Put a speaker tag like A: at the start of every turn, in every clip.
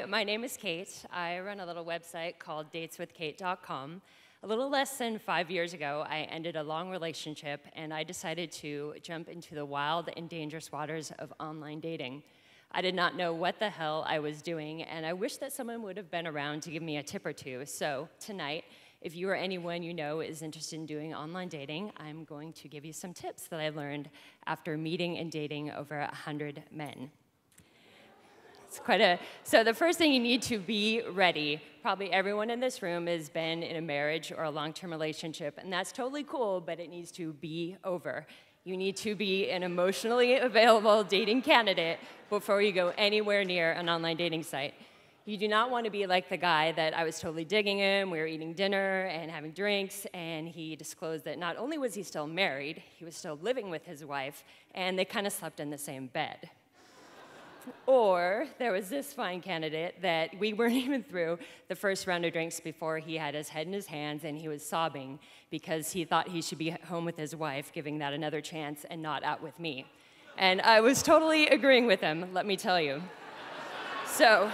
A: my name is Kate. I run a little website called dateswithkate.com. A little less than 5 years ago, I ended a long relationship, and I decided to jump into the wild and dangerous waters of online dating. I did not know what the hell I was doing, and I wish that someone would have been around to give me a tip or two. So tonight, if you or anyone you know is interested in doing online dating, I'm going to give you some tips that I learned after meeting and dating over 100 men. So the first thing, you need to be ready. Probably everyone in this room has been in a marriage or a long-term relationship, and that's totally cool, but it needs to be over. You need to be an emotionally available dating candidate before you go anywhere near an online dating site. You do not want to be like the guy that I was totally digging him. We were eating dinner and having drinks, and he disclosed that not only was he still married, he was still living with his wife, and they kind of slept in the same bed. Or there was this fine candidate that we weren't even through the first round of drinks before he had his head in his hands and he was sobbing because he thought he should be home with his wife, giving that another chance and not out with me. And I was totally agreeing with him, let me tell you. So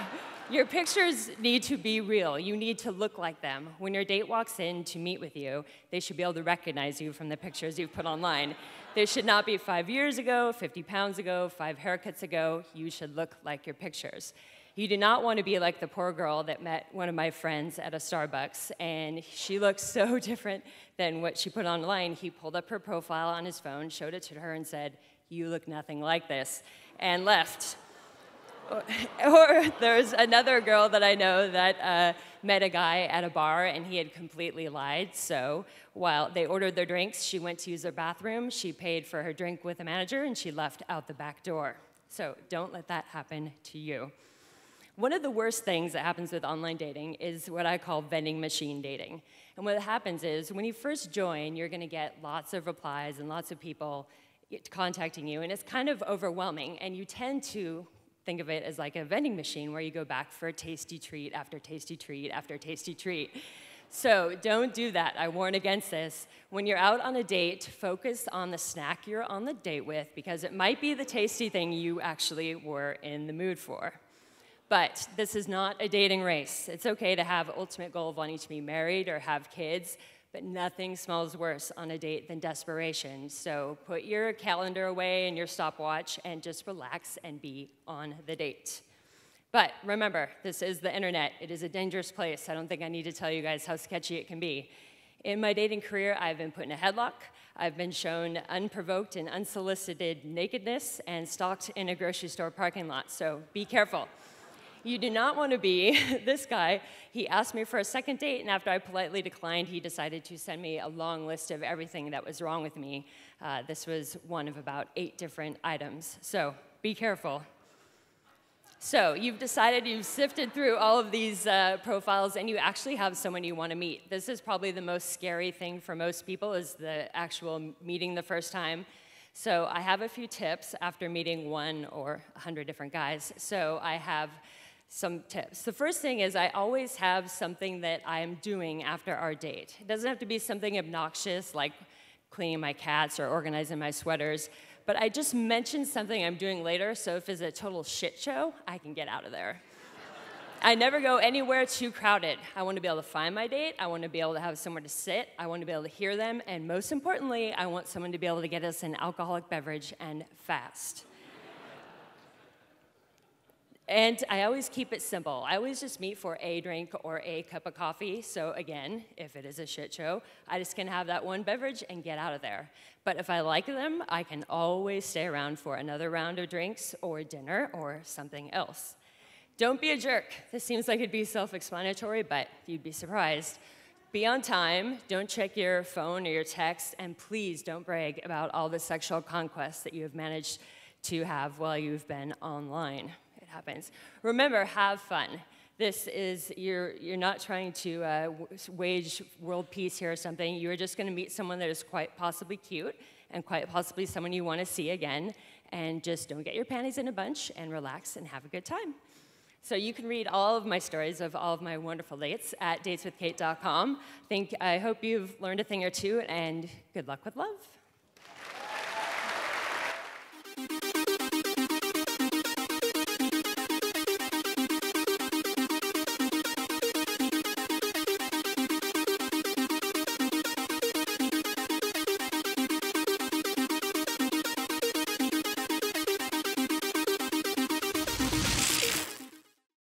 A: your pictures need to be real. You need to look like them. When your date walks in to meet with you, they should be able to recognize you from the pictures you've put online. They should not be 5 years ago, 50 pounds ago, 5 haircuts ago. You should look like your pictures. You do not want to be like the poor girl that met one of my friends at a Starbucks, and she looked so different than what she put online. He pulled up her profile on his phone, showed it to her, and said, "You look nothing like this," and left. Or there's another girl that I know that met a guy at a bar, and he had completely lied. So while they ordered their drinks, she went to use their bathroom, she paid for her drink with the manager, and she left out the back door. So don't let that happen to you. One of the worst things that happens with online dating is what I call vending machine dating. And what happens is, when you first join, you're gonna get lots of replies and lots of people contacting you, and it's kind of overwhelming, and you tend to think of it as like a vending machine where you go back for a tasty treat after tasty treat after tasty treat. So don't do that. I warn against this. When you're out on a date, focus on the snack you're on the date with, because it might be the tasty thing you actually were in the mood for. But this is not a dating race. It's okay to have an ultimate goal of wanting to be married or have kids, but nothing smells worse on a date than desperation. So put your calendar away and your stopwatch and just relax and be on the date. But remember, this is the internet. It is a dangerous place. I don't think I need to tell you guys how sketchy it can be. In my dating career, I've been put in a headlock. I've been shown unprovoked and unsolicited nakedness and stalked in a grocery store parking lot, so be careful. You do not want to be this guy. He asked me for a second date, and after I politely declined, he decided to send me a long list of everything that was wrong with me. This was one of about 8 different items, so be careful. So you've decided, you've sifted through all of these profiles, and you actually have someone you want to meet. This is probably the most scary thing for most people, is the actual meeting the first time. So I have a few tips after meeting 1 or 100 different guys. So I have some tips. The first thing is, I always have something that I'm doing after our date. It doesn't have to be something obnoxious like cleaning my cats or organizing my sweaters, but I just mention something I'm doing later, so if it's a total shit show, I can get out of there. I never go anywhere too crowded. I want to be able to find my date, I want to be able to have somewhere to sit, I want to be able to hear them, and most importantly, I want someone to be able to get us an alcoholic beverage, and fast. And I always keep it simple. I always just meet for a drink or a cup of coffee. So again, if it is a shit show, I just can have that one beverage and get out of there. But if I like them, I can always stay around for another round of drinks or dinner or something else. Don't be a jerk. This seems like it'd be self-explanatory, but you'd be surprised. Be on time, don't check your phone or your text, and please don't brag about all the sexual conquests that you have managed to have while you've been online. Happens. Remember, have fun. This is, you're not trying to wage world peace here or something. You're just going to meet someone that is quite possibly cute and quite possibly someone you want to see again. And just don't get your panties in a bunch and relax and have a good time. So you can read all of my stories of all of my wonderful dates at dateswithkate.com. I hope you've learned a thing or two, and good luck with love.